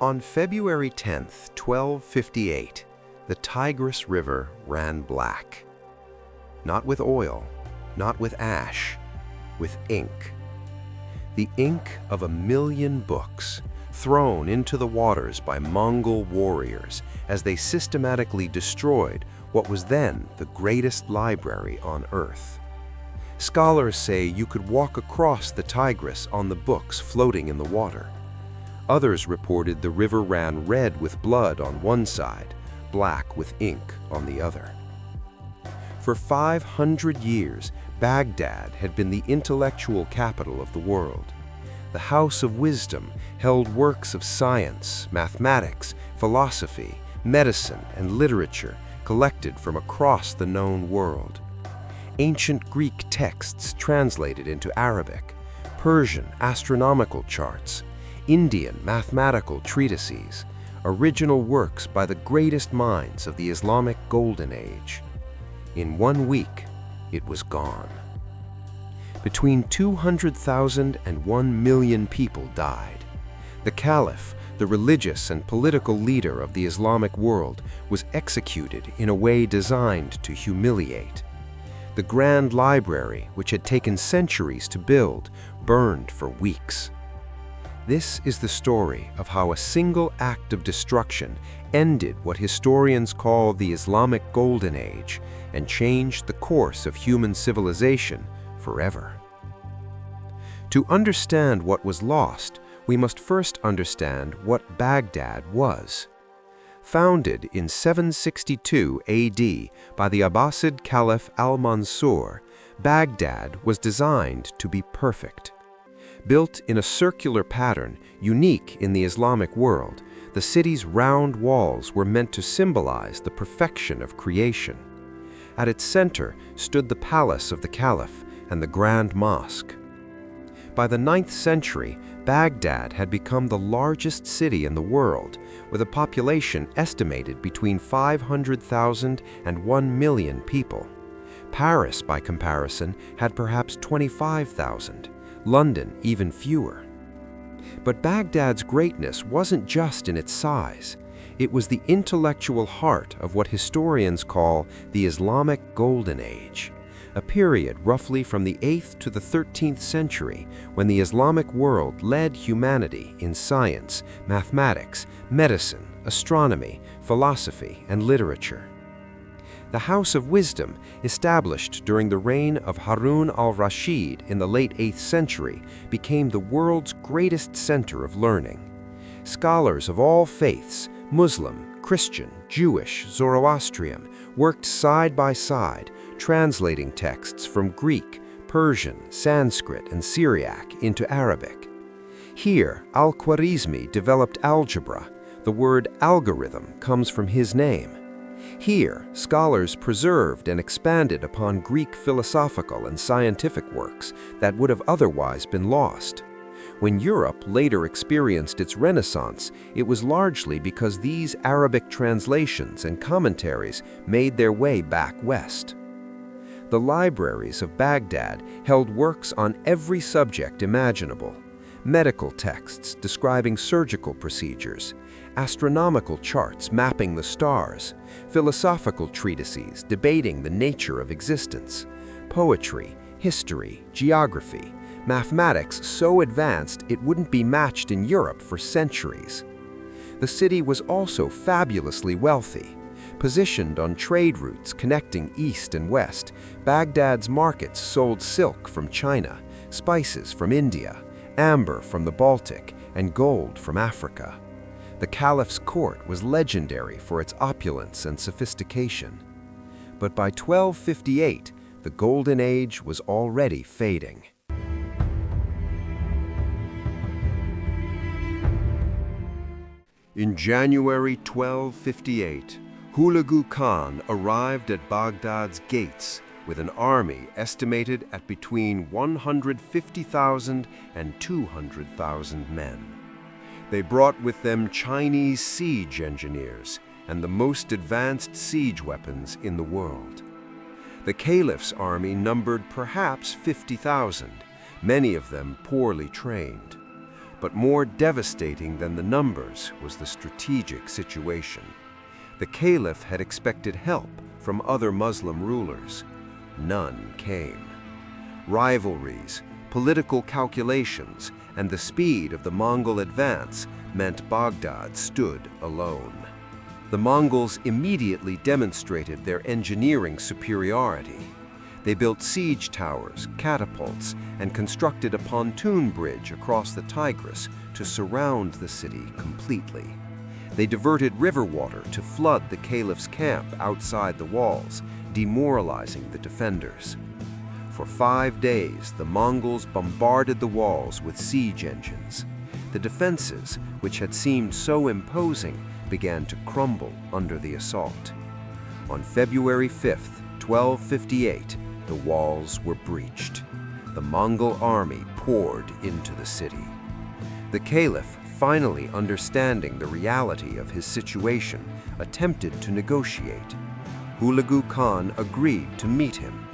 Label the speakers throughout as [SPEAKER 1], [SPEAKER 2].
[SPEAKER 1] On February 10, 1258, the Tigris River ran black. Not with oil, not with ash, with ink. The ink of 1,000,000 books thrown into the waters by Mongol warriors as they systematically destroyed what was then the greatest library on earth. Scholars say you could walk across the Tigris on the books floating in the water. Others reported the river ran red with blood on one side, black with ink on the other. For 500 years, Baghdad had been the intellectual capital of the world. The House of Wisdom held works of science, mathematics, philosophy, medicine, and literature collected from across the known world. Ancient Greek texts translated into Arabic, Persian astronomical charts, Indian mathematical treatises, original works by the greatest minds of the Islamic Golden Age. In 1 week, it was gone. Between 200,000 and 1,000,000 people died. The caliph, the religious and political leader of the Islamic world, was executed in a way designed to humiliate. The grand library, which had taken centuries to build, burned for weeks. This is the story of how a single act of destruction ended what historians call the Islamic Golden Age and changed the course of human civilization forever. To understand what was lost, we must first understand what Baghdad was. Founded in 762 AD by the Abbasid Caliph Al-Mansur, Baghdad was designed to be perfect. Built in a circular pattern unique in the Islamic world, the city's round walls were meant to symbolize the perfection of creation. At its center stood the palace of the caliph and the Grand Mosque. By the 9th century, Baghdad had become the largest city in the world, with a population estimated between 500,000 and 1,000,000 people. Paris, by comparison, had perhaps 25,000, London even fewer. But Baghdad's greatness wasn't just in its size. It was the intellectual heart of what historians call the Islamic Golden Age, a period roughly from the 8th to the 13th century when the Islamic world led humanity in science, mathematics, medicine, astronomy, philosophy, and literature. The House of Wisdom, established during the reign of Harun al-Rashid in the late 8th century, became the world's greatest center of learning. Scholars of all faiths, Muslim, Christian, Jewish, Zoroastrian, worked side by side, translating texts from Greek, Persian, Sanskrit, and Syriac into Arabic. Here, Al-Khwarizmi developed algebra. The word algorithm comes from his name. Here, scholars preserved and expanded upon Greek philosophical and scientific works that would have otherwise been lost. When Europe later experienced its Renaissance, it was largely because these Arabic translations and commentaries made their way back west. The libraries of Baghdad held works on every subject imaginable: medical texts describing surgical procedures, astronomical charts mapping the stars, philosophical treatises debating the nature of existence, poetry, history, geography, mathematics so advanced it wouldn't be matched in Europe for centuries. The city was also fabulously wealthy. Positioned on trade routes connecting east and west, Baghdad's markets sold silk from China, spices from India, amber from the Baltic, and gold from Africa. The caliph's court was legendary for its opulence and sophistication. But by 1258, the Golden Age was already fading. In January 1258, Hulagu Khan arrived at Baghdad's gates with an army estimated at between 150,000 and 200,000 men. They brought with them Chinese siege engineers and the most advanced siege weapons in the world. The caliph's army numbered perhaps 50,000, many of them poorly trained. But more devastating than the numbers was the strategic situation. The caliph had expected help from other Muslim rulers. None came. Rivalries, political calculations, and the speed of the Mongol advance meant Baghdad stood alone. The Mongols immediately demonstrated their engineering superiority. They built siege towers, catapults, and constructed a pontoon bridge across the Tigris to surround the city completely. They diverted river water to flood the caliph's camp outside the walls, demoralizing the defenders. For 5 days, the Mongols bombarded the walls with siege engines. The defenses, which had seemed so imposing, began to crumble under the assault. On February 5th, 1258, the walls were breached. The Mongol army poured into the city. The caliph, finally understanding the reality of his situation, attempted to negotiate. Hulagu Khan agreed to meet him.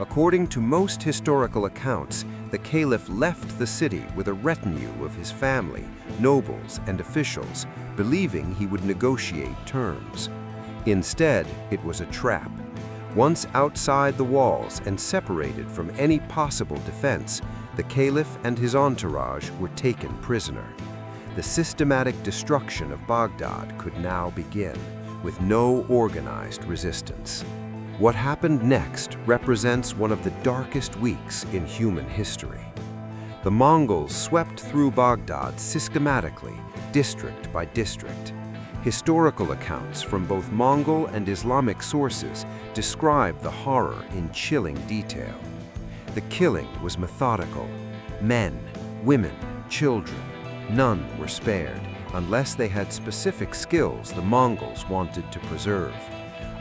[SPEAKER 1] According to most historical accounts, the caliph left the city with a retinue of his family, nobles, and officials, believing he would negotiate terms. Instead, it was a trap. Once outside the walls and separated from any possible defense, the caliph and his entourage were taken prisoner. The systematic destruction of Baghdad could now begin, with no organized resistance. What happened next represents one of the darkest weeks in human history. The Mongols swept through Baghdad systematically, district by district. Historical accounts from both Mongol and Islamic sources describe the horror in chilling detail. The killing was methodical. Men, women, children, none were spared, unless they had specific skills the Mongols wanted to preserve.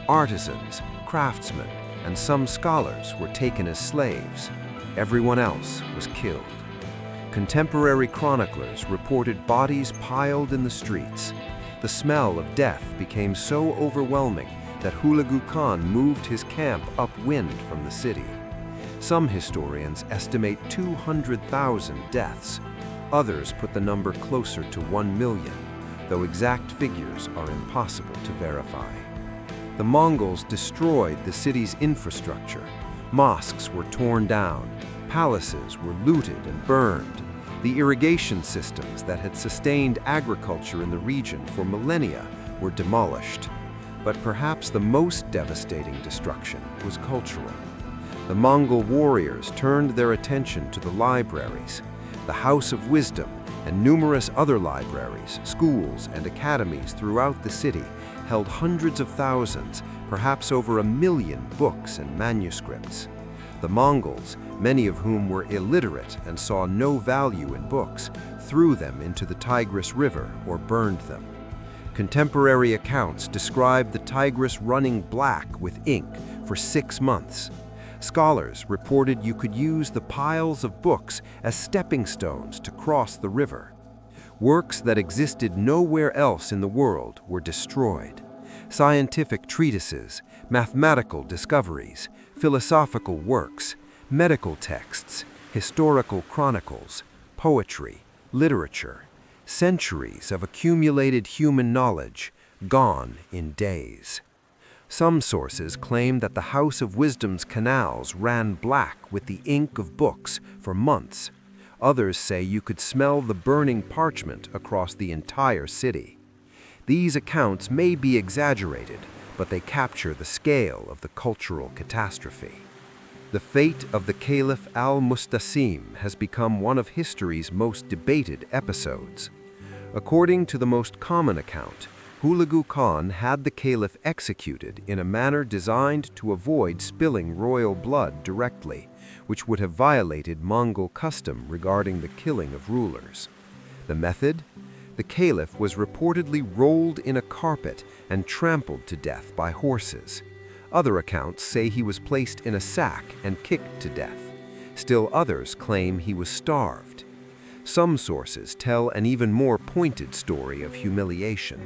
[SPEAKER 1] Artisans, craftsmen, and some scholars were taken as slaves. Everyone else was killed. Contemporary chroniclers reported bodies piled in the streets. The smell of death became so overwhelming that Hulagu Khan moved his camp upwind from the city. Some historians estimate 200,000 deaths. Others put the number closer to 1 million, though exact figures are impossible to verify. The Mongols destroyed the city's infrastructure. Mosques were torn down, palaces were looted and burned. The irrigation systems that had sustained agriculture in the region for millennia were demolished. But perhaps the most devastating destruction was cultural. The Mongol warriors turned their attention to the libraries. The House of Wisdom and numerous other libraries, schools, and academies throughout the city held hundreds of thousands, perhaps over 1 million books and manuscripts. The Mongols, many of whom were illiterate and saw no value in books, threw them into the Tigris River or burned them. Contemporary accounts describe the Tigris running black with ink for 6 months. Scholars reported you could use the piles of books as stepping stones to cross the river. Works that existed nowhere else in the world were destroyed. Scientific treatises, mathematical discoveries, philosophical works, medical texts, historical chronicles, poetry, literature, centuries of accumulated human knowledge gone in days. Some sources claim that the House of Wisdom's canals ran black with the ink of books for months. Others say you could smell the burning parchment across the entire city. These accounts may be exaggerated, but they capture the scale of the cultural catastrophe. The fate of the Caliph al-Mustasim has become one of history's most debated episodes. According to the most common account, Hulagu Khan had the caliph executed in a manner designed to avoid spilling royal blood directly, which would have violated Mongol custom regarding the killing of rulers. The method? The caliph was reportedly rolled in a carpet and trampled to death by horses. Other accounts say he was placed in a sack and kicked to death. Still others claim he was starved. Some sources tell an even more pointed story of humiliation.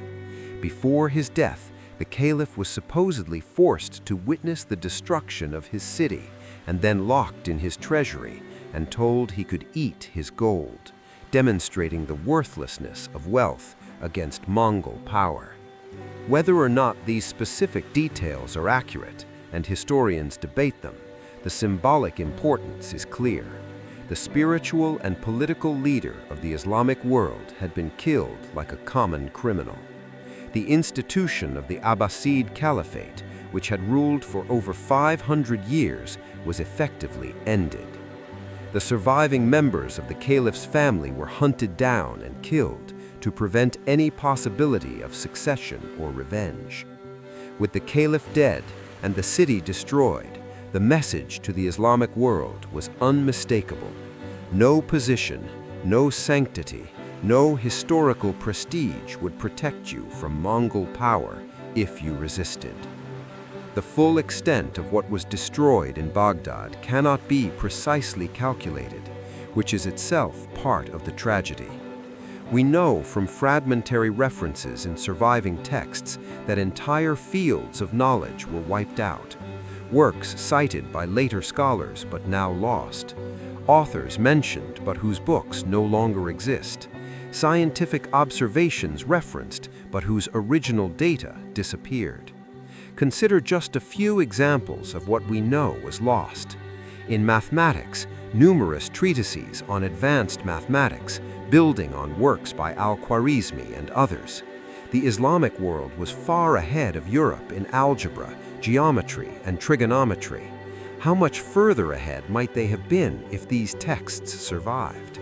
[SPEAKER 1] Before his death, the caliph was supposedly forced to witness the destruction of his city and then locked in his treasury and told he could eat his gold. demonstrating the worthlessness of wealth against Mongol power. Whether or not these specific details are accurate, and historians debate them, the symbolic importance is clear. The spiritual and political leader of the Islamic world had been killed like a common criminal. The institution of the Abbasid Caliphate, which had ruled for over 500 years, was effectively ended. The surviving members of the caliph's family were hunted down and killed to prevent any possibility of succession or revenge. With the caliph dead and the city destroyed, the message to the Islamic world was unmistakable. No position, no sanctity, no historical prestige would protect you from Mongol power if you resisted. The full extent of what was destroyed in Baghdad cannot be precisely calculated, which is itself part of the tragedy. We know from fragmentary references in surviving texts that entire fields of knowledge were wiped out. Works cited by later scholars but now lost. Authors mentioned but whose books no longer exist. Scientific observations referenced but whose original data disappeared. Consider just a few examples of what we know was lost. In mathematics, numerous treatises on advanced mathematics, building on works by Al-Khwarizmi and others. The Islamic world was far ahead of Europe in algebra, geometry, and trigonometry. How much further ahead might they have been if these texts survived?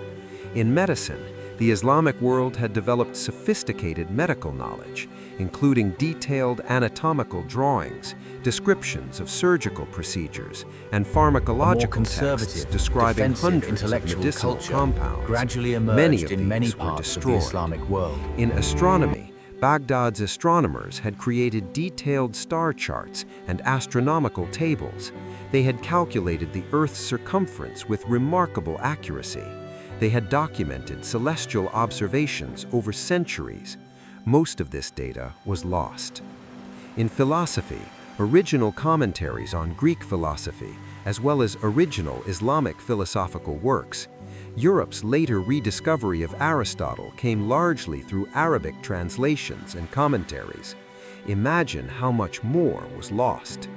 [SPEAKER 1] In medicine, the Islamic world had developed sophisticated medical knowledge, including detailed anatomical drawings, descriptions of surgical procedures, and pharmacological texts describing hundreds of medicinal compounds.
[SPEAKER 2] Gradually emerged
[SPEAKER 1] Many of
[SPEAKER 2] in many
[SPEAKER 1] these were
[SPEAKER 2] parts of the
[SPEAKER 1] destroyed.
[SPEAKER 2] Islamic world.
[SPEAKER 1] In astronomy, Baghdad's astronomers had created detailed star charts and astronomical tables. They had calculated the Earth's circumference with remarkable accuracy. They had documented celestial observations over centuries. Most of this data was lost. In philosophy, original commentaries on Greek philosophy, as well as original Islamic philosophical works. Europe's later rediscovery of Aristotle came largely through Arabic translations and commentaries. Imagine how much more was lost.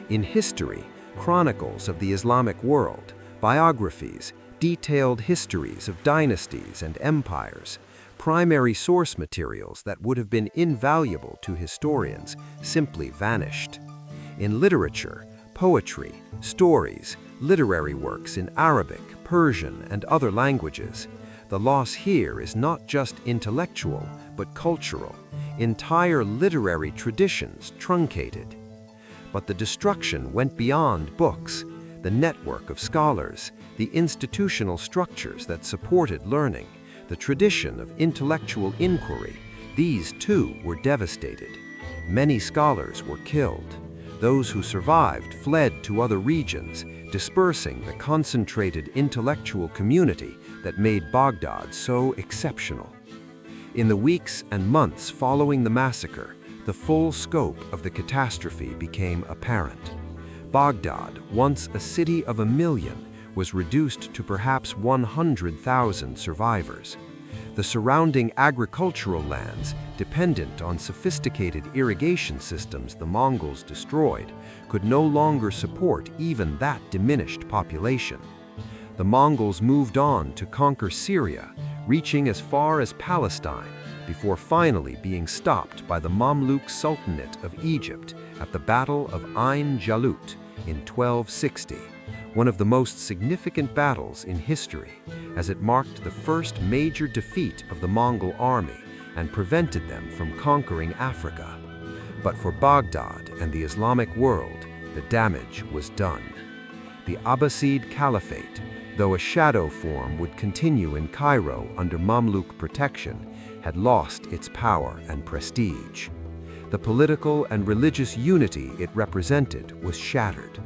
[SPEAKER 1] In history, chronicles of the Islamic world, biographies, detailed histories of dynasties and empires, primary source materials that would have been invaluable to historians simply vanished. In literature, poetry, stories, literary works in Arabic, Persian, and other languages, the loss here is not just intellectual, but cultural. Entire literary traditions truncated. But the destruction went beyond books. The network of scholars, the institutional structures that supported learning, the tradition of intellectual inquiry, these too were devastated. Many scholars were killed. Those who survived fled to other regions, dispersing the concentrated intellectual community that made Baghdad so exceptional. In the weeks and months following the massacre, the full scope of the catastrophe became apparent. Baghdad, once a city of 1 million, was reduced to perhaps 100,000 survivors. The surrounding agricultural lands, dependent on sophisticated irrigation systems the Mongols destroyed, could no longer support even that diminished population. The Mongols moved on to conquer Syria, reaching as far as Palestine, before finally being stopped by the Mamluk Sultanate of Egypt at the Battle of Ain Jalut in 1260, one of the most significant battles in history, as it marked the first major defeat of the Mongol army and prevented them from conquering Africa. But for Baghdad and the Islamic world, the damage was done. The Abbasid Caliphate, though a shadow form would continue in Cairo under Mamluk protection, had lost its power and prestige. The political and religious unity it represented was shattered.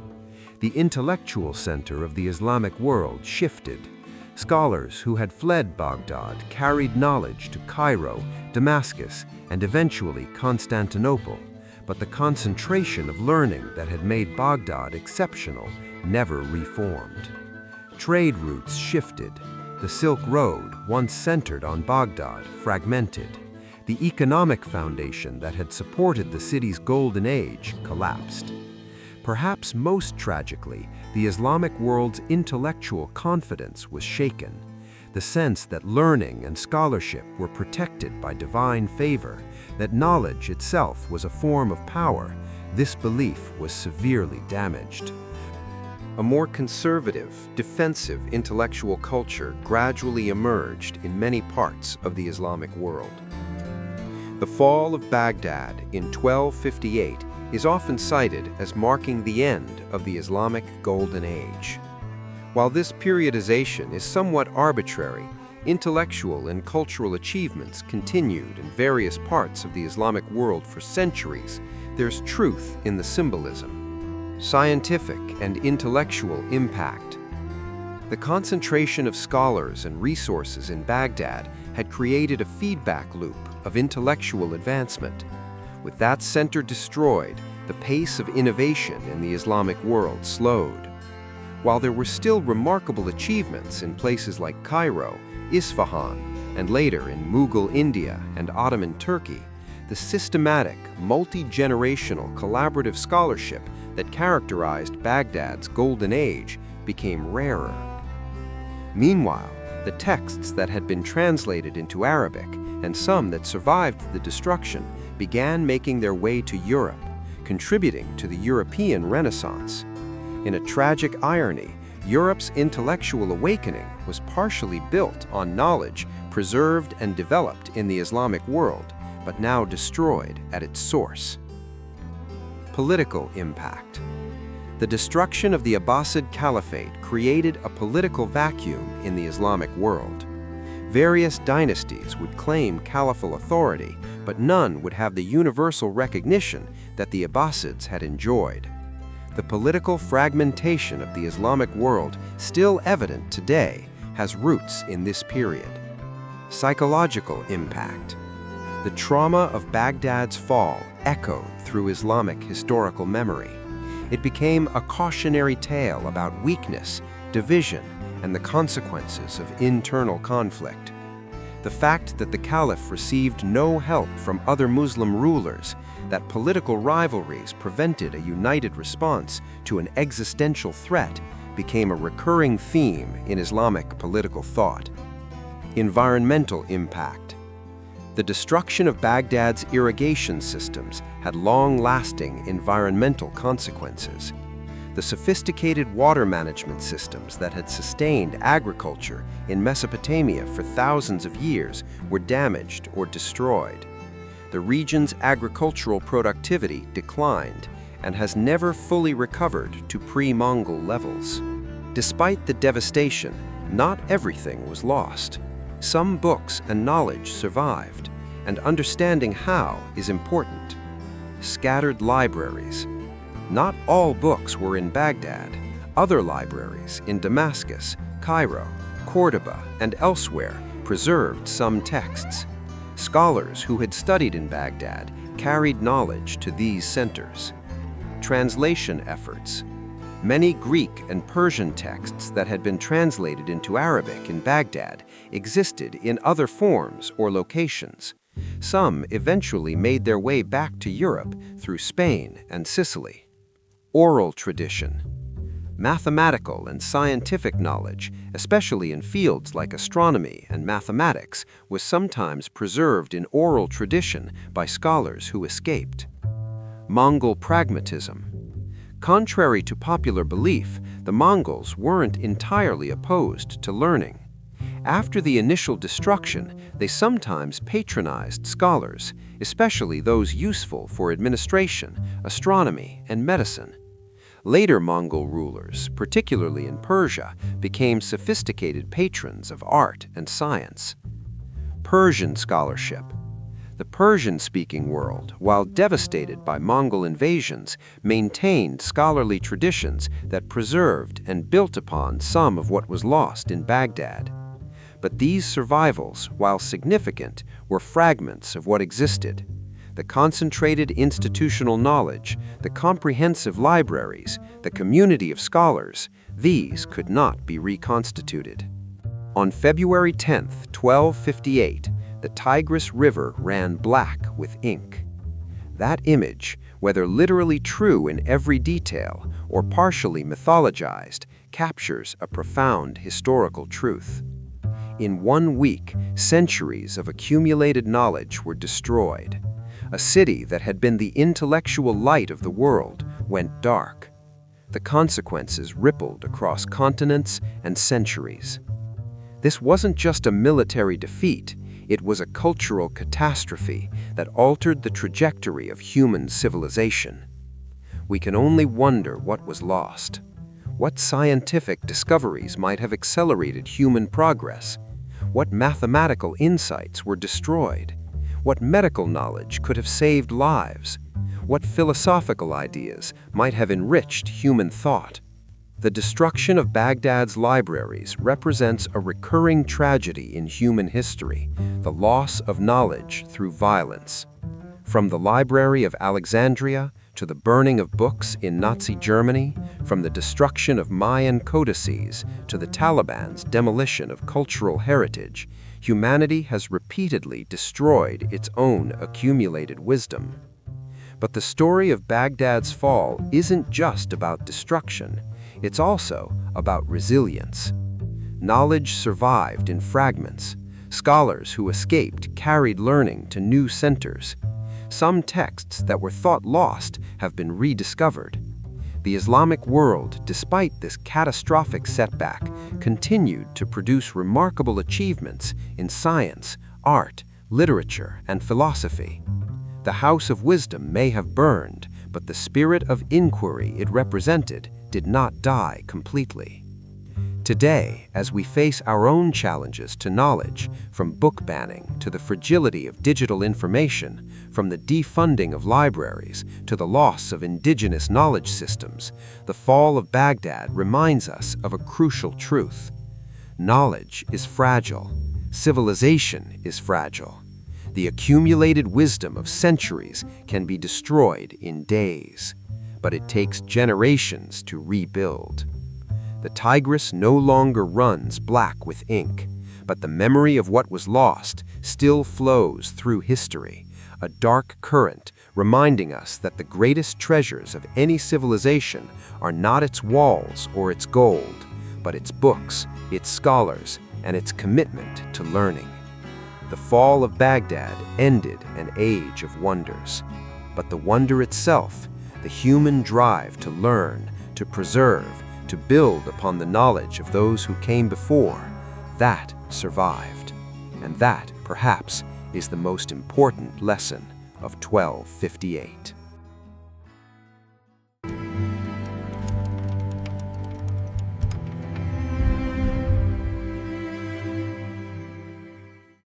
[SPEAKER 1] The intellectual center of the Islamic world shifted. Scholars who had fled Baghdad carried knowledge to Cairo, Damascus, and eventually Constantinople, but the concentration of learning that had made Baghdad exceptional never reformed. Trade routes shifted. The The Silk Road, once centered on Baghdad, fragmented. The economic foundation that had supported the city's golden age collapsed. Perhaps most tragically, the Islamic world's intellectual confidence was shaken. The sense that learning and scholarship were protected by divine favor, that knowledge itself was a form of power, this belief was severely damaged. A more conservative, defensive intellectual culture gradually emerged in many parts of the Islamic world. The fall of Baghdad in 1258 is often cited as marking the end of the Islamic Golden Age. While this periodization is somewhat arbitrary, intellectual and cultural achievements continued in various parts of the Islamic world for centuries. There's truth in the symbolism. Scientific and intellectual impact. The concentration of scholars and resources in Baghdad had created a feedback loop of intellectual advancement. With that center destroyed, the pace of innovation in the Islamic world slowed. While there were still remarkable achievements in places like Cairo, Isfahan, and later in Mughal India and Ottoman Turkey, the systematic, multi-generational collaborative scholarship that characterized Baghdad's Golden Age became rarer. Meanwhile, the texts that had been translated into Arabic and some that survived the destruction began making their way to Europe, contributing to the European Renaissance. In a tragic irony, Europe's intellectual awakening was partially built on knowledge preserved and developed in the Islamic world, but now destroyed at its source. Political impact. The destruction of the Abbasid Caliphate created a political vacuum in the Islamic world. Various dynasties would claim caliphal authority, but none would have the universal recognition that the Abbasids had enjoyed. The political fragmentation of the Islamic world, still evident today, has roots in this period. Psychological impact. The trauma of Baghdad's fall echoed through Islamic historical memory. It became a cautionary tale about weakness, division, and the consequences of internal conflict. The fact that the caliph received no help from other Muslim rulers, that political rivalries prevented a united response to an existential threat, became a recurring theme in Islamic political thought. Environmental impact. The destruction of Baghdad's irrigation systems had long-lasting environmental consequences. The sophisticated water management systems that had sustained agriculture in Mesopotamia for thousands of years were damaged or destroyed. The region's agricultural productivity declined and has never fully recovered to pre-Mongol levels. Despite the devastation, not everything was lost. Some books and knowledge survived, and understanding how is important. Scattered libraries. Not all books were in Baghdad. Other libraries in Damascus, Cairo, Cordoba, and elsewhere preserved some texts. Scholars who had studied in Baghdad carried knowledge to these centers. Translation efforts. Many Greek and Persian texts that had been translated into Arabic in Baghdad existed in other forms or locations. Some eventually made their way back to Europe through Spain and Sicily. Oral tradition. Mathematical and scientific knowledge, especially in fields like astronomy and mathematics, was sometimes preserved in oral tradition by scholars who escaped. Mongol pragmatism. Contrary to popular belief, the Mongols weren't entirely opposed to learning. After the initial destruction, they sometimes patronized scholars, especially those useful for administration, astronomy, and medicine. Later Mongol rulers, particularly in Persia, became sophisticated patrons of art and science. Persian scholarship. The Persian-speaking world, while devastated by Mongol invasions, maintained scholarly traditions that preserved and built upon some of what was lost in Baghdad. But these survivals, while significant, were fragments of what existed. The concentrated institutional knowledge, the comprehensive libraries, the community of scholars, these could not be reconstituted. On February 10, 1258, the Tigris River ran black with ink. That image, whether literally true in every detail or partially mythologized, captures a profound historical truth. In 1 week, centuries of accumulated knowledge were destroyed. A city that had been the intellectual light of the world went dark. The consequences rippled across continents and centuries. This wasn't just a military defeat, it was a cultural catastrophe that altered the trajectory of human civilization. We can only wonder what was lost. What scientific discoveries might have accelerated human progress? What mathematical insights were destroyed? What medical knowledge could have saved lives? What philosophical ideas might have enriched human thought? The destruction of Baghdad's libraries represents a recurring tragedy in human history, the loss of knowledge through violence. From the Library of Alexandria to the burning of books in Nazi Germany, from the destruction of Mayan codices to the Taliban's demolition of cultural heritage, humanity has repeatedly destroyed its own accumulated wisdom. But the story of Baghdad's fall isn't just about destruction, it's also about resilience. Knowledge survived in fragments. Scholars who escaped carried learning to new centers. Some texts that were thought lost have been rediscovered. The Islamic world, despite this catastrophic setback, continued to produce remarkable achievements in science, art, literature, and philosophy. The House of Wisdom may have burned, but the spirit of inquiry it represented did not die completely. Today, as we face our own challenges to knowledge, from book banning to the fragility of digital information, from the defunding of libraries to the loss of indigenous knowledge systems, the fall of Baghdad reminds us of a crucial truth. Knowledge is fragile. Civilization is fragile. The accumulated wisdom of centuries can be destroyed in days, but it takes generations to rebuild. The Tigris no longer runs black with ink, but the memory of what was lost still flows through history, a dark current reminding us that the greatest treasures of any civilization are not its walls or its gold, but its books, its scholars, and its commitment to learning. The fall of Baghdad ended an age of wonders, but the wonder itself, the human drive to learn, to preserve, to build upon the knowledge of those who came before, that survived. And that, perhaps, is the most important lesson of 1258.